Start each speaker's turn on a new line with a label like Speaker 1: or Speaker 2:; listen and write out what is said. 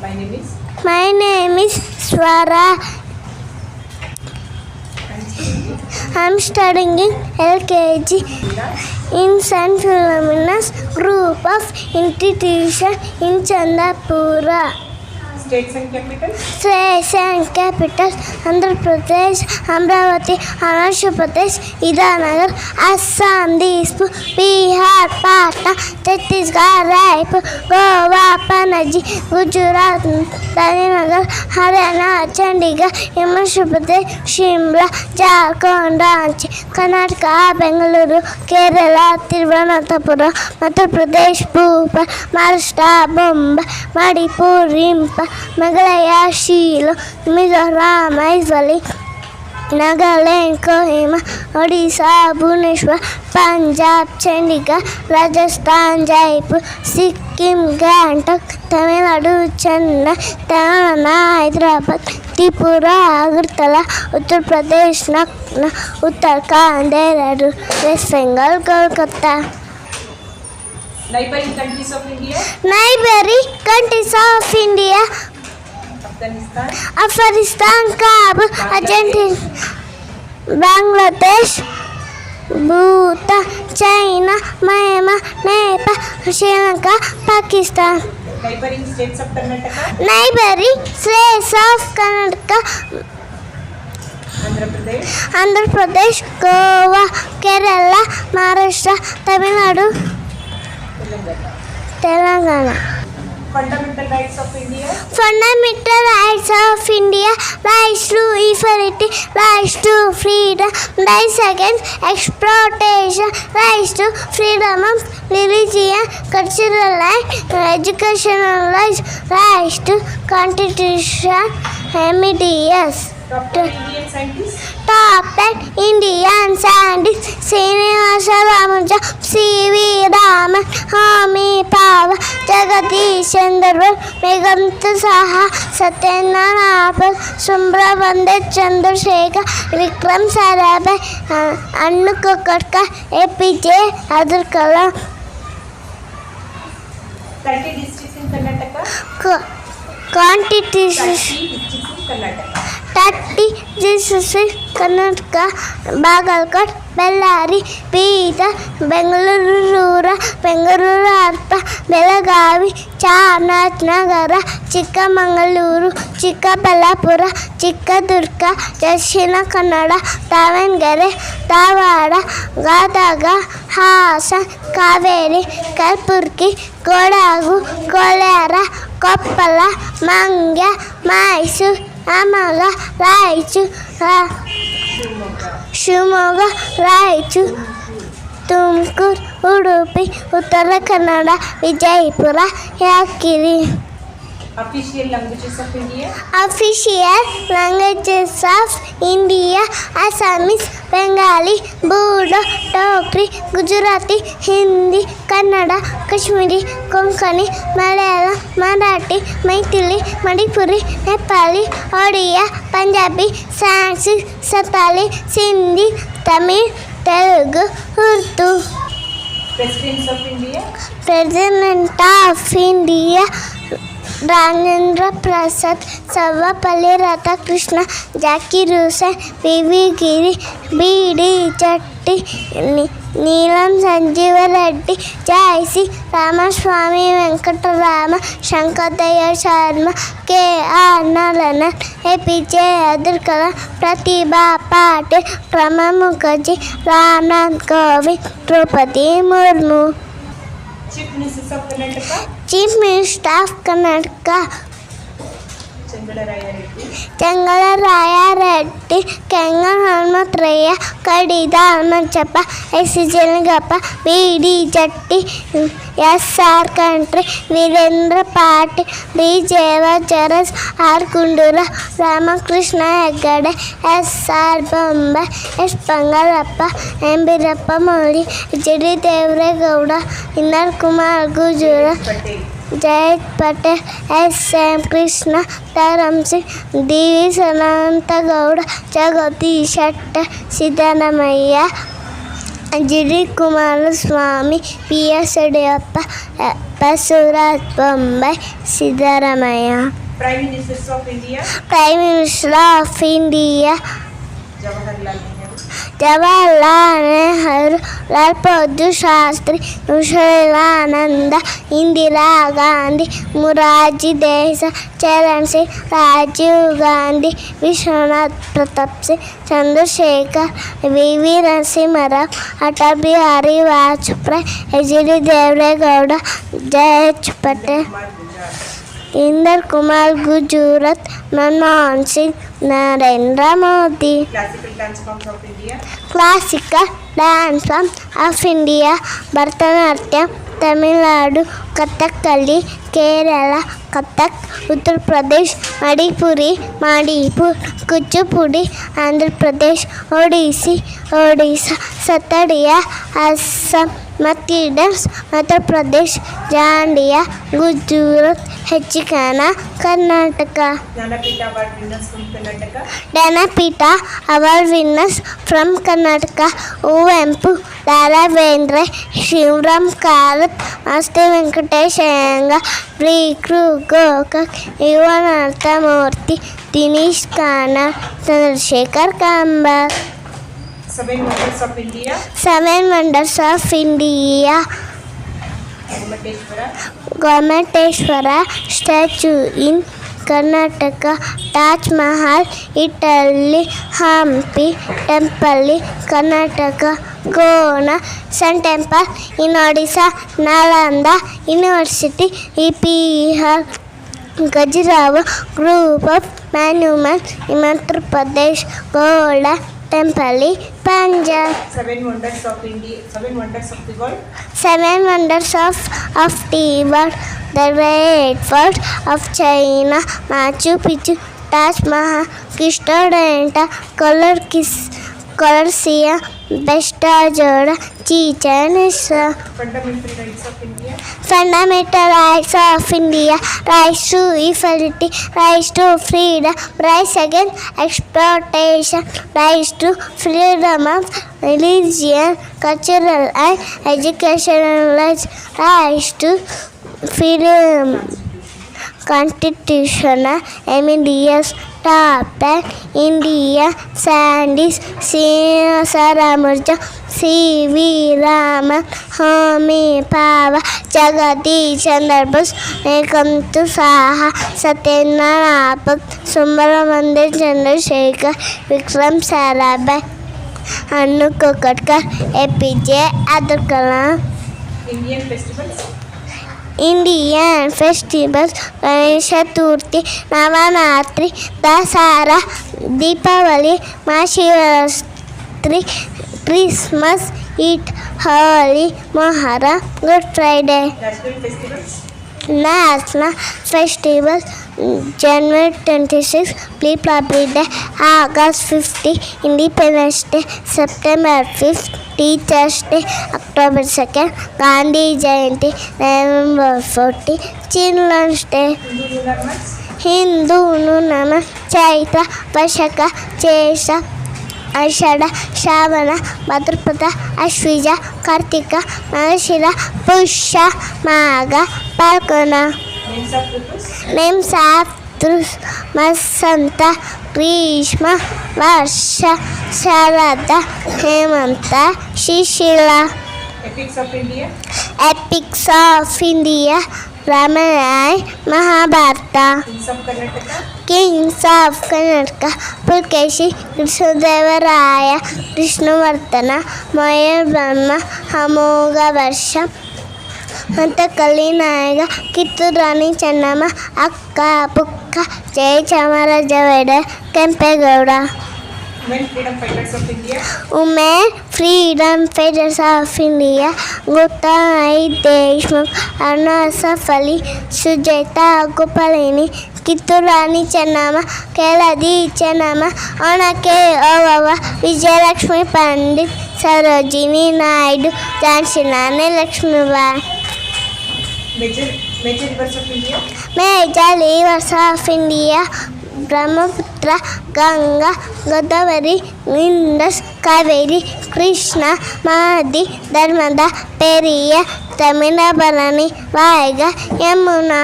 Speaker 1: My name is Swara. I'm studying in LKG in St. Philomena's group of institution in Chandapura.
Speaker 2: States and capitals?
Speaker 1: States and capitals: Andhra Pradesh, Amravati, Arunachal Pradesh, Idanagar, Assam, Dispur, Bihar, Patna, Chhattisgarh, Raipur, Goa, Panaji, Gujarat, Delhi, Haryana, Chandigarh, Himachal Pradesh, Shimla, Jharkhand, Ranchi, Karnataka, Bengaluru, Kerala, Thiruvananthapuram, Madhya Pradesh, Bhopal, Maharashtra, Mumbai, Manipur, Imphal, Meghalaya, Shillong, Mizoram, Aizwali, Nagaland, Kohima, Odisha, Bhubaneswar, Punjab, Chandigarh, Rajasthan, Jaipur, Sikkim, Gangtok, Tamil Nadu, Chennai, Telangana, Hyderabad, Tripura, Agartala, Uttar Pradesh, Lucknow, Uttarakhand, Dehradun, West Bengal, Kolkata.
Speaker 2: Neighboring countries of India?
Speaker 1: Neighboring countries of India: Afghanistan, Kabul, Argentina, Bangladesh, Bhutan, China, Myanmar, Nepal, Sri Lanka, Pakistan.
Speaker 2: Neighboring states of Karnataka?
Speaker 1: Neighboring states of Karnataka: Andhra Pradesh, Goa, Kerala, Maharashtra, Tamil Nadu, Telangana.
Speaker 2: Fundamental rights of India?
Speaker 1: Fundamental rights of India: rights to equality, rights to freedom, rights against exploitation, rights to freedom of religion, cultural and educational rights, rights to constitution, remedies.
Speaker 2: Top 10 Indian scientists?
Speaker 1: Top 10 Indian scientists: Srinivasa Ramanujan, C.V. Raman, Homi Bhabha, Jagadish Chandra Basu, Meghnad Saha, Satyendra Nath, Subrahmanyam Chandrasekhar, Vikram Sarabhai, Anu Kokkar, APJ Abdul Kalam.
Speaker 2: 30 districts in Karnataka?
Speaker 1: Quantity
Speaker 2: 30 districts in Karnataka.
Speaker 1: 30 districts Karnataka: Bagalkot, Bellary, Bidar, Bengaluru Rural, Bengaluru Arpa, Belagavi, Chamarajanagar, Chikkamangaluru, Chikkaballapura, Chikradurga, Dakshina Kannada, Davangere, Dharwad, Gadaga, Hasan, Kaveri, Kalburgi, Kodagu, Kolara, Koppala, Mandya, Mysore, Amaga, Raichur, Shimoga, Raichur, Tumkur, Udupi, Uttara Kannada, Vijaypura, Yakiri.
Speaker 2: Official languages of India?
Speaker 1: Official languages of India: Assamese, Bengali, Bodo, Dokri, Gujarati, Hindi, Kannada, Kashmiri, Konkani, Malayalam, Marathi, Maithili, Manipuri, Nepali, Odia, Punjabi, Sanskrit, Santali, Sindhi, Tamil, Telugu, Urdu.
Speaker 2: Presidents of India?
Speaker 1: President of India: Rajendra Prasad, Sarvepalli Radhakrishnan, Zakir Hussain, P.V. Giri, B.D. Chatti, Neelam Sanjeeva Reddy, Jayasri, Ramaswamy Venkatarama, Shankar Dayal Sharma, K.R. Narayanan, APJ Abdul Kalam, Pratibha Patil, Pranab Mukherjee, Ramnath Kovind, Draupadi Murmu.
Speaker 2: Chief Ministers of Karnataka?
Speaker 1: Chief Minister of Karnataka: Changalaraya Reddy, Kengan Hanumantraya, Kadida Anachappa, S. Jalagappa, B.D. Chatti, S.R. Country, Virendra Patil, D. Jevacharas, R. Kundura, Ramakrishna Heggade, S.R. Bombay, S. Bangarappa, M. Birappa Moli, H.D. Devegowda, Inar Kumar Gujura, Jayant Patel, S.M. Krishna, Dharam Singh, D. Sananta Gowda, Jagadish Shettar, Siddaramaiah, GD Kumaraswamy, P S Yediyurappa, Basavaraj Bommai, Siddaramaiah.
Speaker 2: Prime Ministers of India.
Speaker 1: Prime minister of India
Speaker 2: Jawaharlal Nehru.
Speaker 1: Jawaharlal Nehru, Lal Bahadur Shastri, Vivekananda, Indira Gandhi, Morarji Desai, Charan Singh, Rajiv Gandhi, Vishwanath Pratap Singh, Chandrashekhar, V Narasimha Rao, Atal Bihari Vajpayee, H D Deve Gowda, ಜಯಚ್ Patel,
Speaker 2: Kumar Gujarat.
Speaker 1: Inder Kumar Gujarat, Manmohan Singh, Narendra Modi.
Speaker 2: Classical dance forms of India.
Speaker 1: Classical dance form of India Bharatanatyam, Tamil Nadu Kathakali, Kerala Kathak, Uttar Pradesh Manipuri, Manipur Kuchipudi, Andhra Pradesh Odisha ಸತ್ತಡಿಯಾ, Assam ಮತ್ತಿ dance, Madhya Pradesh ಜಾಂಡಿಯಾ, ಗುಜರಾತ್ ಹೆಚ್ಚಿಗಾನ, Karnataka.
Speaker 2: Jnanapith Award winners from Karnataka.
Speaker 1: Jnanapeeth award winners from Karnataka: Kuvempu, Da Ra Bendre, Shivaram Karanth, Masti Venkatesh Iyengar, ಪ್ರಿ ಕೃ ಗೋಕಾಕ್, ಯುವನಾಥಮೂರ್ತಿ, Dinesh Karnad, Chandrashekhar Kambar.
Speaker 2: 7 wonders of India.
Speaker 1: Seven wonders of India:
Speaker 2: Gomateshwara.
Speaker 1: Gommateshwara statue in Karnataka, Taj Mahal Italy, Hampi temple Karnataka, ಗೋಣ sun temple in Odisha, Nalanda university Bihar, Khajuraho group of monuments Himachal Pradesh, golden temple Punjab.
Speaker 2: 7 wonders of India. 7 wonders of the world.
Speaker 1: Seven wonders of the world: the Great Wall of China, Machu Picchu, Taj Mahal, Cristo Redentor, Colosseum, Besta Joda, Chichen Itza.
Speaker 2: Fundamental rights of India.
Speaker 1: Fundamental rights of India: rights to equality, rights to freedom, rights against exploitation, rights to freedom of religion, cultural and educational rights, rights to freedom. Constitutional amendments top and India Sandys, Saramurja, C.V. Raman, Homi Pava, Jagadish Chandra Bose, Nekamtu Saha, Satyenarayana, Subramanian Chandrasekhar, Vikram Sarabhai, Anu Kokatkar, APJ Abdul Kalam.
Speaker 2: Indian festivals.
Speaker 1: Indian festivals: Ganesha Chaturthi, Navaratri, Dasara, Deepavali, Mahashivaratri, Christmas, Eid, Holi, Muharram, good Friday.
Speaker 2: National festivals.
Speaker 1: National festivals: January 26, Republic Day, August 50, Independence Day, September 5, Teachers Day, October 2nd, Gandhi Jayanti, November 14, Children's Day.
Speaker 2: Hindu lunar months.
Speaker 1: Hindu ನಮ Chaitra, Vaishakha, Jyeshtha, Ashadha, Shravana, Bhadrapada, Ashwija, Kartika, Margashira, Pushya, Magha, Phalguna.
Speaker 2: Names of ಋತುಸ್.
Speaker 1: Names of Vasanta, Grishma, Varsha, Sharada, Hemanta, Shishira.
Speaker 2: Epics of India.
Speaker 1: Epics of India: Ramayana, Mahabharata.
Speaker 2: Kings of Karnataka.
Speaker 1: Kings of Karnataka: Pulakeshi, Krishnadevaraya, Vishnuvardhana, Mayurabrahma, Amogha Varsha, ಮಂತಕಲ್ಲಿ Nayaka, Kittur Rani Chennamma, Akka Bukka, Jaya Chamaraja Wodeyar, Kempegowda.
Speaker 2: Women freedom fighters of India.
Speaker 1: Women freedom fighters of India: Gautami Deshmukh, Aruna Asaf Ali, Sujata Gopalini, Kittur Rani Chennamma, Keladi Chennamma, Onake Obavva, Vijayalakshmi Pandit, Sarojini Naidu, Jhansi Rani Lakshmibai.
Speaker 2: Major rivers of India.
Speaker 1: Major rivers of India: Brahmaputra, Ganga, Godavari, Indus, Kaveri, Krishna, Mahadi, Narmada, Periya, Tamirabarani, ವಾಯ್ಗ, Yamuna.